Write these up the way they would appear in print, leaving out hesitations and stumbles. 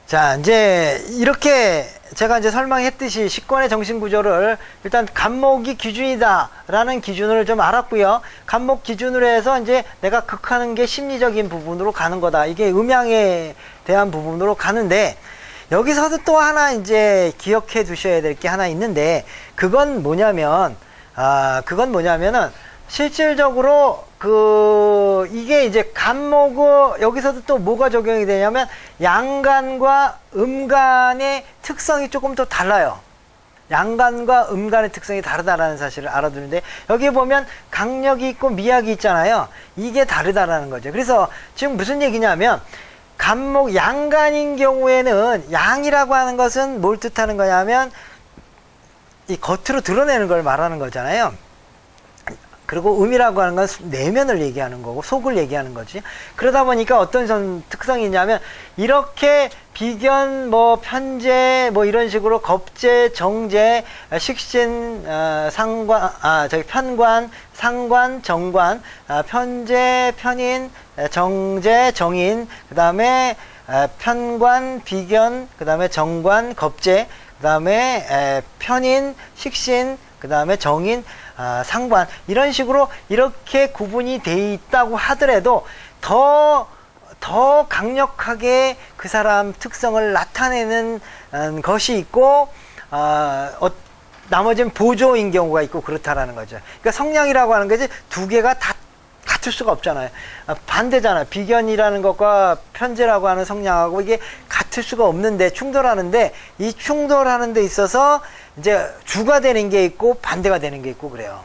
자, 이제 이렇게 제가 이제 설명했듯이 식권의 정신 구조를 일단 간목이 기준이다라는 기준을 좀 알았고요. 간목 기준으로 해서 이제 내가 극하는 게 심리적인 부분으로 가는 거다. 이게 음양에 대한 부분으로 가는데, 여기서도 또 하나 이제 기억해 두셔야 될 게 하나 있는데, 그건 뭐냐면은 실질적으로 이게 이제 간목은 여기서도 또 뭐가 적용이 되냐면 양간과 음간의 특성이 조금 더 달라요. 양간과 음간의 특성이 다르다라는 사실을 알아두는데, 여기 보면 강력이 있고 미약이 있잖아요. 이게 다르다라는 거죠. 그래서 지금 무슨 얘기냐면, 간목 양간인 경우에는, 양이라고 하는 것은 뭘 뜻하는 거냐면 이 겉으로 드러내는 걸 말하는 거잖아요. 그리고 음이라고 하는 건 내면을 얘기하는 거고 속을 얘기하는 거지. 그러다 보니까 어떤 특성이 있냐면, 이렇게 비견, 편재, 이런 식으로 겁재, 정재, 식신, 편관, 상관, 정관, 편재, 편인, 정재, 정인, 그 다음에 편관, 비견, 그 다음에 정관, 겁재, 그 다음에 편인, 식신, 그 다음에 정인, 상관, 이런 식으로 이렇게 구분이 돼 있다고 하더라도 더 강력하게 그 사람 특성을 나타내는 것이 있고, 나머지는 보조인 경우가 있고 그렇다라는 거죠. 그러니까 성향이라고 하는 것이 두 개가 다 같을 수가 없잖아요. 반대잖아요. 비견이라는 것과 편재라고 하는 성향하고 이게 같을 수가 없는데, 충돌하는데, 이 충돌하는 데 있어서 이제 주가 되는 게 있고 반대가 되는 게 있고 그래요.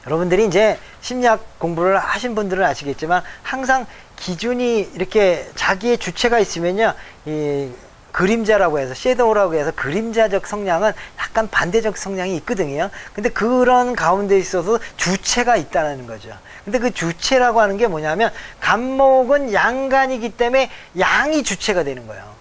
여러분들이 이제 심리학 공부를 하신 분들은 아시겠지만, 항상 기준이 이렇게 자기의 주체가 있으면요, 이 그림자라고 해서, 섀도우라고 해서 그림자적 성향은 약간 반대적 성향이 있거든요. 근데 그런 가운데 있어서 주체가 있다는 거죠. 근데 그 주체라고 하는 게 뭐냐면, 간목은 양간이기 때문에 양이 주체가 되는 거예요.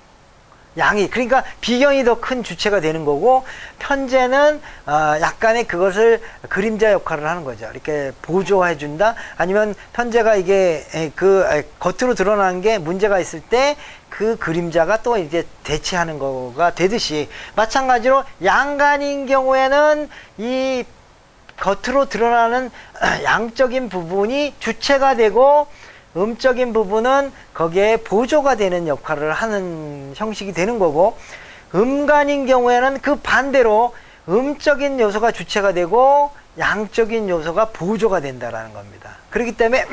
양이, 그러니까 비견이 더 큰 주체가 되는 거고, 편재는 약간의 그것을 그림자 역할을 하는 거죠. 이렇게 보조해 준다. 아니면 편재가 이게 겉으로 드러나는 게 문제가 있을 때 그 그림자가 또 이제 대체하는 거가 되듯이, 마찬가지로 양간인 경우에는 이 겉으로 드러나는 양적인 부분이 주체가 되고, 음적인 부분은 거기에 보조가 되는 역할을 하는 형식이 되는 거고, 음간인 경우에는 그 반대로 음적인 요소가 주체가 되고 양적인 요소가 보조가 된다라는 겁니다. 그렇기 때문에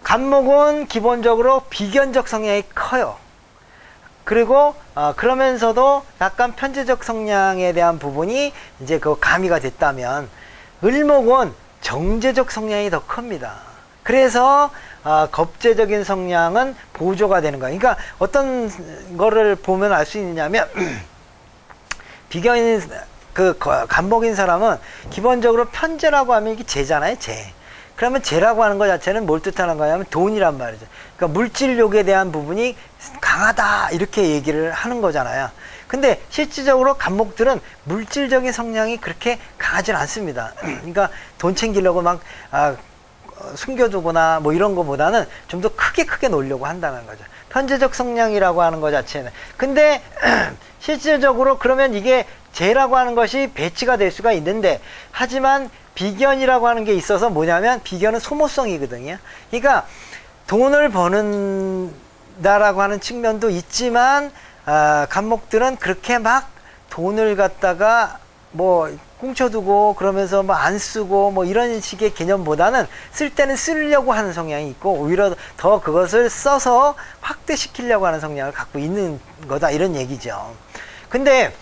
간목은 기본적으로 비견적 성향이 커요. 그리고 그러면서도 약간 편재적 성향에 대한 부분이 이제 가미가 됐다면, 을목은 정재적 성향이 더 큽니다. 그래서 겁재적인 성향은 보조가 되는 거예요. 그러니까 어떤 거를 보면 알 수 있냐면, 비견인 간목인 사람은 기본적으로 편재라고 하면 이게 재잖아요, 재. 그러면 재라고 하는 것 자체는 뭘 뜻하는 거냐면 돈이란 말이죠. 그러니까 물질욕에 대한 부분이 강하다, 이렇게 얘기를 하는 거잖아요. 근데 실질적으로 간목들은 물질적인 성향이 그렇게 강하진 않습니다. 그러니까 돈 챙기려고 막 숨겨두거나 이런 거보다는 좀 더 크게 놀려고 한다는 거죠. 편재적 성향이라고 하는 것 자체는. 근데 실질적으로 그러면 이게 재라고 하는 것이 배치가 될 수가 있는데, 하지만 비견이라고 하는 게 있어서 뭐냐면, 비견은 소모성이거든요. 그러니까 돈을 버는다라고 하는 측면도 있지만, 간목들은 그렇게 막 돈을 갖다가 꽁쳐두고 그러면서 안 쓰고 이런 식의 개념보다는, 쓸 때는 쓰려고 하는 성향이 있고, 오히려 더 그것을 써서 확대시키려고 하는 성향을 갖고 있는 거다, 이런 얘기죠. 근데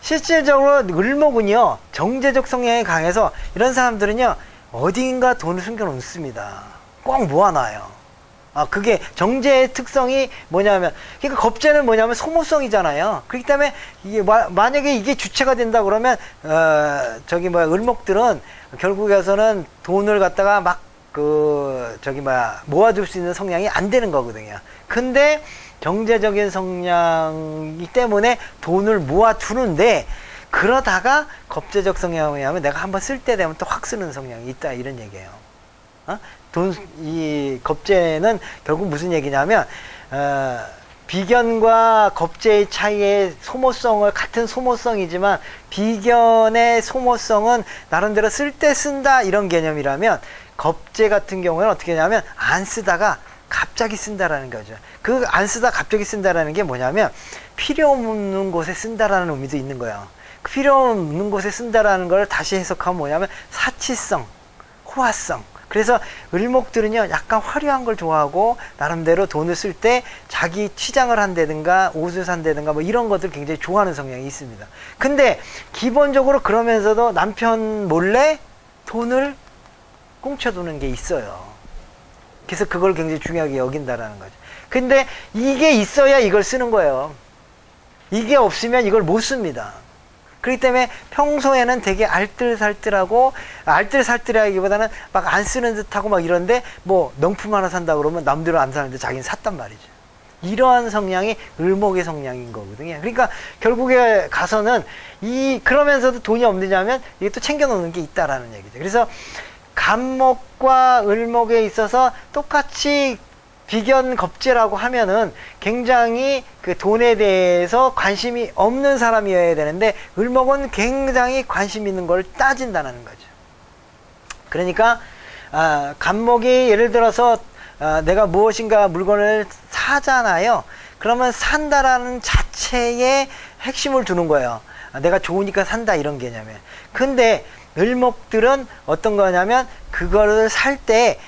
실질적으로 을목은요, 정재적 성향이 강해서 이런 사람들은요, 어딘가 돈을 숨겨 놓습니다. 꼭 모아놔요. 그게 정제의 특성이 뭐냐면, 그러니까 겁재는 뭐냐면 소모성이잖아요. 그렇기 때문에 이게 만약에 이게 주체가 된다 그러면 을목들은 결국에서는 돈을 갖다가 막 모아둘 수 있는 성향이 안 되는 거거든요. 근데 정제적인 성향이기 때문에 돈을 모아두는데, 그러다가 겁재적 성향에 하면 내가 한번 쓸 때 되면 또 확 쓰는 성향이 있다, 이런 얘기예요. 이 겁재는 결국 무슨 얘기냐면, 비견과 겁재의 차이의 소모성을 같은 소모성이지만 비견의 소모성은 나름대로 쓸 때 쓴다 이런 개념이라면 겁재 같은 경우에는 어떻게 하냐면 안 쓰다가 갑자기 쓴다라는 거죠. 그 안 쓰다 갑자기 쓴다라는 게 뭐냐면 필요 없는 곳에 쓴다라는 의미도 있는 거예요. 그 필요 없는 곳에 쓴다라는 걸 다시 해석하면 뭐냐면 사치성, 호화성. 그래서 을목들은요 약간 화려한 걸 좋아하고 나름대로 돈을 쓸 때 자기 취장을 한다든가 옷을 산다든가 뭐 이런 것들 굉장히 좋아하는 성향이 있습니다. 근데 기본적으로 그러면서도 남편 몰래 돈을 꽁쳐두는 게 있어요. 그래서 그걸 굉장히 중요하게 여긴다라는 거죠. 근데 이게 있어야 이걸 쓰는 거예요. 이게 없으면 이걸 못 씁니다. 그렇기 때문에 평소에는 되게 알뜰살뜰하고, 알뜰살뜰하기보다는 막 안 쓰는 듯하고 막 이런데 뭐 명품 하나 산다 그러면 남들은 안 사는데 자기는 샀단 말이죠. 이러한 성향이 을목의 성향인 거거든요. 그러니까 결국에 가서는 그러면서도 돈이 없느냐면 이게 또 챙겨놓는 게 있다라는 얘기죠. 그래서 간목과 을목에 있어서 똑같이 비견 겁재라고 하면은 굉장히 그 돈에 대해서 관심이 없는 사람이어야 되는데 을목은 굉장히 관심 있는 걸 따진다는 거죠. 그러니까 간목이 예를 들어서 내가 무엇인가 물건을 사잖아요. 그러면 산다라는 자체에 핵심을 두는 거예요. 내가 좋으니까 산다 이런 개념이에요. 근데 을목들은 어떤 거냐면 그거를 살 때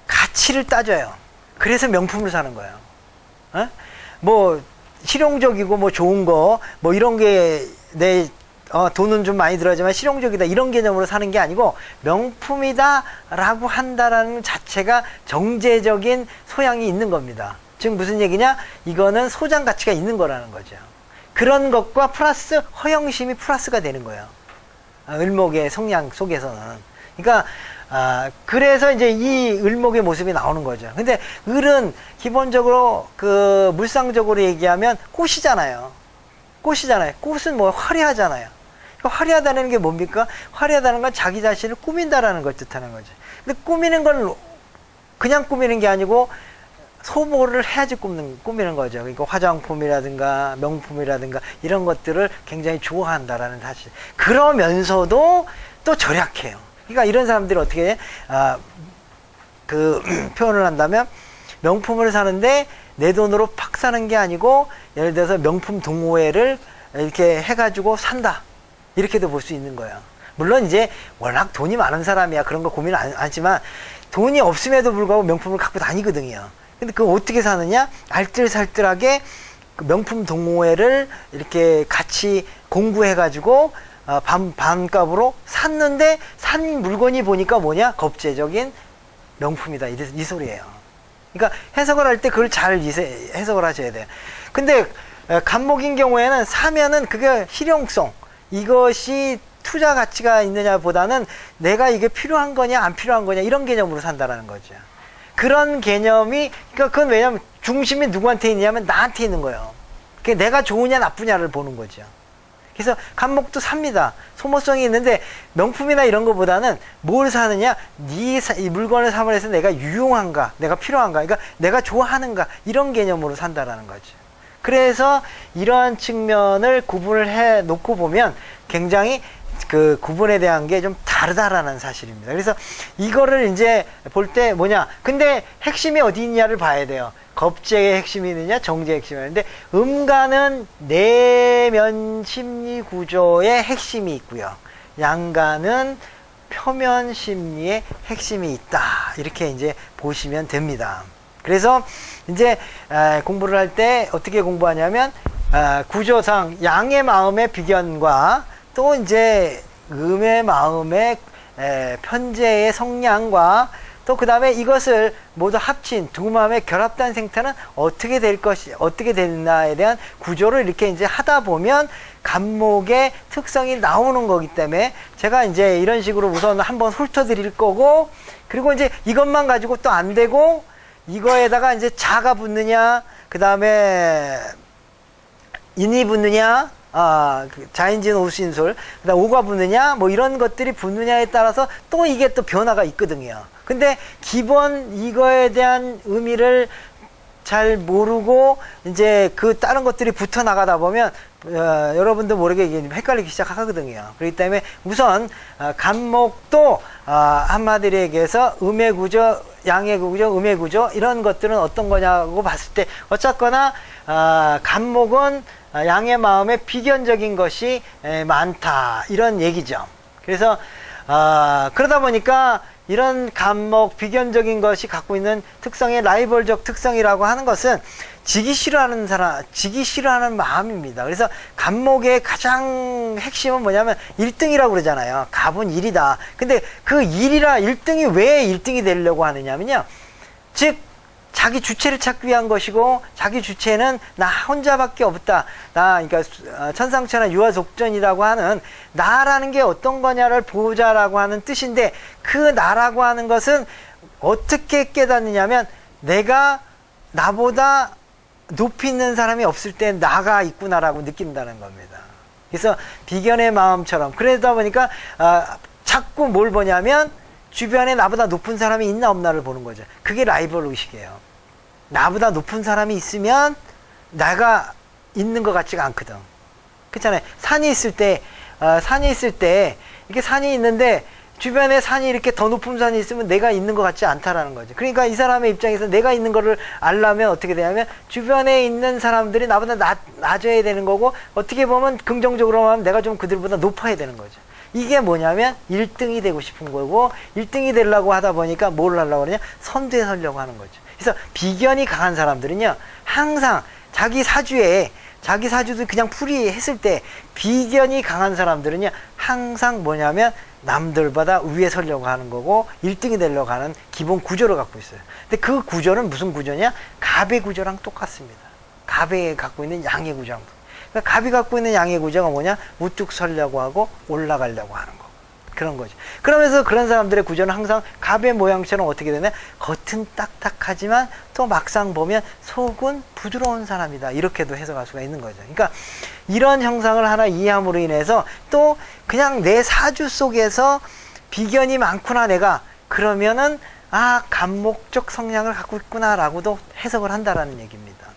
가치를 따져요. 그래서 명품을 사는 거예요. 뭐 실용적이고 뭐 좋은 거 뭐 이런 게 내 돈은 좀 많이 들어가지만 실용적이다 이런 개념으로 사는 게 아니고 명품이다 라고 한다라는 자체가 정제적인 소양이 있는 겁니다. 즉 무슨 얘기냐, 이거는 소장 가치가 있는 거라는 거죠. 그런 것과 플러스 허영심이 플러스가 되는 거예요. 을목의 성향 속에서는. 그러니까 그래서 이제 이 을목의 모습이 나오는 거죠. 근데 을은 기본적으로 그 물상적으로 얘기하면 꽃이잖아요. 꽃이잖아요. 꽃은 뭐 화려하잖아요. 그러니까 화려하다는 게 뭡니까? 화려하다는 건 자기 자신을 꾸민다라는 걸 뜻하는 거죠. 근데 꾸미는 건 그냥 꾸미는 게 아니고 소모를 해야지 꾸미는 거죠. 그러니까 화장품이라든가 명품이라든가 이런 것들을 굉장히 좋아한다라는 사실. 그러면서도 또 절약해요. 그러니까 이런 사람들이 어떻게 해? 그 표현을 한다면 명품을 사는데 내 돈으로 팍 사는 게 아니고 예를 들어서 명품 동호회를 이렇게 해가지고 산다. 이렇게도 볼 수 있는 거예요. 물론 이제 워낙 돈이 많은 사람이야 그런 거 고민 안 하지만 돈이 없음에도 불구하고 명품을 갖고 다니거든요. 근데 그거 어떻게 사느냐? 알뜰살뜰하게 그 명품 동호회를 이렇게 같이 공부해가지고 반값으로 샀는데 산 물건이 보니까 뭐냐? 겁재적인 명품이다. 이 소리예요. 그러니까 해석을 할 때 그걸 잘 해석을 하셔야 돼요. 근데 간목인 경우에는 사면은 그게 실용성, 이것이 투자 가치가 있느냐 보다는 내가 이게 필요한 거냐 안 필요한 거냐 이런 개념으로 산다라는 거죠. 그런 개념이, 그러니까 그건 왜냐면 중심이 누구한테 있냐면 나한테 있는 거예요. 그러니까 내가 좋으냐 나쁘냐를 보는 거죠. 그래서 간목도 삽니다. 소모성이 있는데 명품이나 이런 거보다는 뭘 사느냐, 이 물건을 삼을 해서 내가 유용한가, 내가 필요한가, 그러니까 내가 좋아하는가 이런 개념으로 산다라는 거죠. 그래서 이러한 측면을 구분을 해 놓고 보면 굉장히 그 구분에 대한 게 좀 다르다라는 사실입니다. 그래서 이거를 이제 볼 때 뭐냐, 근데 핵심이 어디 있냐를 봐야 돼요. 겁재의 핵심이 있느냐, 정제의 핵심이 있는데 음간은 내면 심리 구조의 핵심이 있고요. 양간은 표면 심리의 핵심이 있다. 이렇게 이제 보시면 됩니다. 그래서 이제 공부를 할 때 어떻게 공부하냐면 구조상 양의 마음의 비견과 또 이제 음의 마음의 편재의 성향과 또 그 다음에 이것을 모두 합친 두 마음의 결합된 생태는 어떻게 될 것이, 어떻게 되나에 대한 구조를 이렇게 이제 하다 보면 간목의 특성이 나오는 거기 때문에 제가 이제 이런 식으로 우선 한번 훑어드릴 거고, 그리고 이제 이것만 가지고 또 안 되고 이거에다가 이제 자가 붙느냐, 그 다음에 인이 붙느냐, 자인진 오신솔, 그다음 오가 붙느냐, 뭐 이런 것들이 붙느냐에 따라서 또 이게 또 변화가 있거든요. 근데 기본 이거에 대한 의미를 잘 모르고 이제 그 다른 것들이 붙어 나가다 보면 여러분도 모르게 이게 헷갈리기 시작하거든요. 그렇기 때문에 우선 간목도 한마디로 얘기해서 음의 구조, 양의 구조, 음의 구조 이런 것들은 어떤 거냐고 봤을 때 어쨌거나 간목은 양의 마음에 비견적인 것이 많다 이런 얘기죠. 그래서 그러다 보니까 이런 간목 비견적인 것이 갖고 있는 특성의 라이벌적 특성이라고 하는 것은 지기 싫어하는 사람, 지기 싫어하는 마음입니다. 그래서 간목의 가장 핵심은 뭐냐면 1등이라고 그러잖아요. 갑은 1이다. 근데 그 1이라 1등이 왜 1등이 되려고 하느냐면요. 즉 자기 주체를 찾기 위한 것이고 자기 주체는 나 혼자밖에 없다. 그러니까 천상천하 유아속전이라고 하는 나라는 게 어떤 거냐를 보자라고 하는 뜻인데 그 나라고 하는 것은 어떻게 깨닫느냐면 내가 나보다 높이 있는 사람이 없을 때 나가 있구나라고 느낀다는 겁니다. 그래서 비견의 마음처럼 그러다 보니까 자꾸 뭘 보냐면 주변에 나보다 높은 사람이 있나 없나를 보는 거죠. 그게 라이벌 의식이에요. 나보다 높은 사람이 있으면 내가 있는 것 같지가 않거든. 그렇잖아요. 산이 있을 때 이렇게 산이 있는데 주변에 산이 이렇게 더 높은 산이 있으면 내가 있는 것 같지 않다라는 거죠. 그러니까 이 사람의 입장에서 내가 있는 거를 알려면 어떻게 되냐면 주변에 있는 사람들이 나보다 낮아야 되는 거고 어떻게 보면 긍정적으로 하면 내가 좀 그들보다 높아야 되는 거죠. 이게 뭐냐면 1등이 되고 싶은 거고 1등이 되려고 하다 보니까 뭘 하려고 그러냐? 선두에 서려고 하는 거죠. 그래서 비견이 강한 사람들은요 항상 자기 사주도 그냥 풀이했을 때 비견이 강한 사람들은요 항상 뭐냐면 남들보다 위에 서려고 하는 거고 1등이 되려고 하는 기본 구조를 갖고 있어요. 근데 그 구조는 무슨 구조냐? 갑의 구조랑 똑같습니다. 갑이 갖고 있는 양의 구조랑 그러니까 갑이 갖고 있는 양의 구조가 뭐냐? 우뚝 서려고 하고 올라가려고 하는 거. 그런 거죠. 그러면서 그런 사람들의 구조는 항상 갑의 모양처럼 어떻게 되냐? 겉은 딱딱하지만 또 막상 보면 속은 부드러운 사람이다. 이렇게도 해석할 수가 있는 거죠. 그러니까 이런 형상을 하나 이해함으로 인해서 또 그냥 내 사주 속에서 비견이 많구나 내가 그러면은 간목적 성향을 갖고 있구나 라고도 해석을 한다라는 얘기입니다.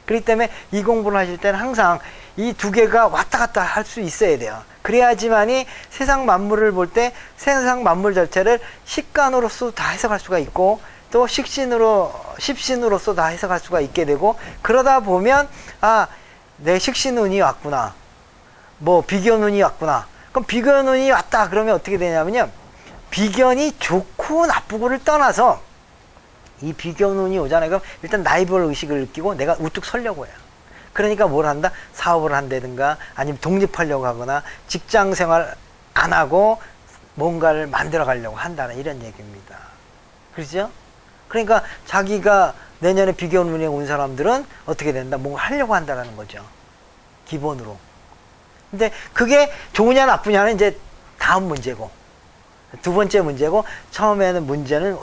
그렇기 때문에 이 공부를 하실 때는 항상 이 두 개가 왔다 갔다 할 수 있어야 돼요. 그래야지만이 세상 만물을 볼 때 세상 만물 자체를 식간으로서 다 해석할 수가 있고 또 십신으로서 다 해석할 수가 있게 되고 그러다 보면 내 식신운이 왔구나. 뭐 비견운이 왔구나. 그럼 비견운이 왔다 그러면 어떻게 되냐면요. 비견이 좋고 나쁘고를 떠나서 이 비견운이 오잖아요. 그럼 일단 라이벌 의식을 느끼고 내가 우뚝 서려고 해요. 그러니까 뭘 한다? 사업을 한다든가 아니면 독립하려고 하거나 직장 생활 안 하고 뭔가를 만들어 가려고 한다는 이런 얘기입니다. 그렇죠? 그러니까 자기가 내년에 비견운에 온 사람들은 어떻게 된다? 뭔가 하려고 한다는 거죠. 기본으로. 근데 그게 좋으냐 나쁘냐는 이제 다음 문제고 두 번째 문제고 처음에는 문제는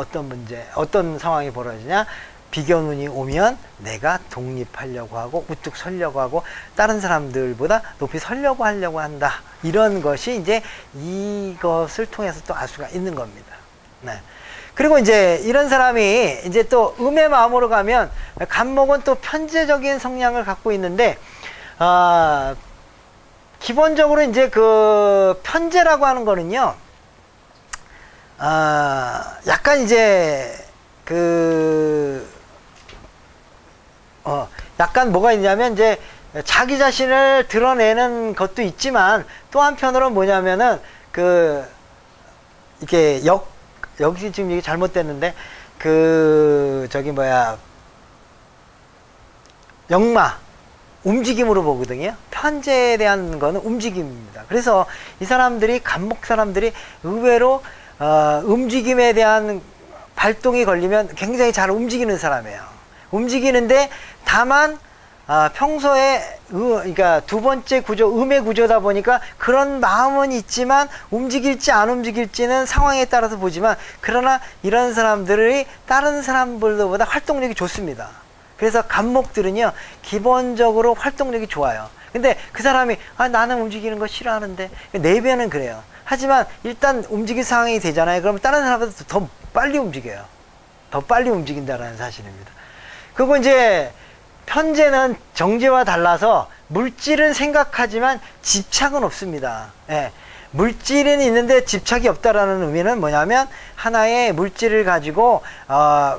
어떤 상황이 벌어지냐? 비견운이 오면 내가 독립하려고 하고 우뚝 서려고 하고 다른 사람들보다 높이 서려고 하려고 한다. 이런 것이 이제 이것을 통해서 또 알 수가 있는 겁니다. 네. 그리고 이제 이런 사람이 이제 또 음의 마음으로 가면 간목은 또 편재적인 성향을 갖고 있는데 기본적으로 이제 그 편재라고 하는 거는요 약간 이제 약간 뭐가 있냐면 이제 자기 자신을 드러내는 것도 있지만 또 한편으로는 뭐냐면은 이게 여기 지금 이게 잘못됐는데 역마 움직임으로 보거든요. 편재에 대한 거는 움직임입니다. 그래서 이 사람들이 간목 사람들이 의외로 움직임에 대한 발동이 걸리면 굉장히 잘 움직이는 사람이에요. 움직이는데 다만 평소에 그러니까 두 번째 구조 음의 구조다 보니까 그런 마음은 있지만 움직일지 안 움직일지는 상황에 따라서 보지만 그러나 이런 사람들이 다른 사람들보다 활동력이 좋습니다. 그래서 간목들은요 기본적으로 활동력이 좋아요. 근데 그 사람이 나는 움직이는 거 싫어하는데 내면은 그래요. 하지만 일단 움직일 상황이 되잖아요. 그러면 다른 사람보다 더 빨리 움직여요. 더 빨리 움직인다라는 사실입니다. 그리고 이제 편재는 정재와 달라서 물질은 생각하지만 집착은 없습니다. 예. 물질은 있는데 집착이 없다라는 의미는 뭐냐면 하나의 물질을 가지고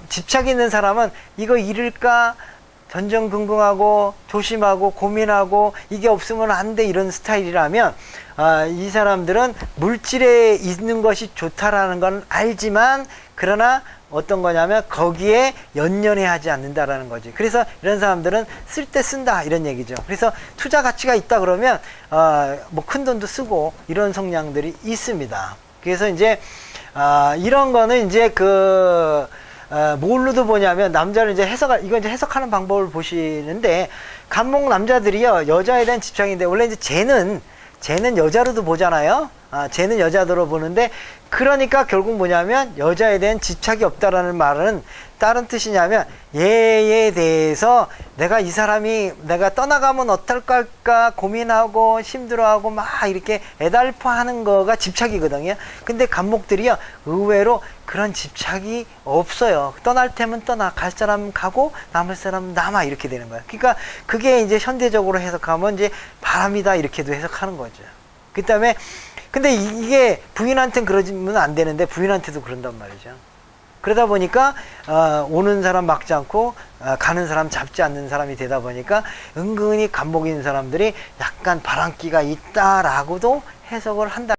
집착이 있는 사람은 이거 잃을까 전전긍긍하고 조심하고 고민하고 이게 없으면 안 돼 이런 스타일이라면 이 사람들은 물질에 있는 것이 좋다라는 건 알지만 그러나 어떤 거냐면 거기에 연연해 하지 않는다라는 거지. 그래서 이런 사람들은 쓸 때 쓴다 이런 얘기죠. 그래서 투자 가치가 있다 그러면 뭐 큰 돈도 쓰고 이런 성향들이 있습니다. 그래서 이제 이런 거는 이제 뭘로도 보냐면 남자를 이제 이거 이제 해석하는 방법을 보시는데 간목 남자들이요 여자에 대한 집착인데 원래 이제 쟤는 여자로도 보잖아요. 쟤는 여자로 보는데 그러니까 결국 뭐냐면 여자에 대한 집착이 없다라는 말은 다른 뜻이냐면 얘에 대해서 내가 이 사람이 내가 떠나가면 어떨까 고민하고 힘들어하고 막 이렇게 애달파하는 거가 집착이거든요. 근데 간목들이요 의외로 그런 집착이 없어요. 떠날 테면 떠나, 갈 사람 가고 남을 사람 남아 이렇게 되는 거예요. 그러니까 그게 이제 현대적으로 해석하면 이제 바람이다 이렇게도 해석하는 거죠. 그 다음에 근데 이게 부인한테는 그러면 안 되는데 부인한테도 그런단 말이죠. 그러다 보니까 오는 사람 막지 않고 가는 사람 잡지 않는 사람이 되다 보니까 은근히 간목인 사람들이 약간 바람기가 있다라고도 해석을 한다.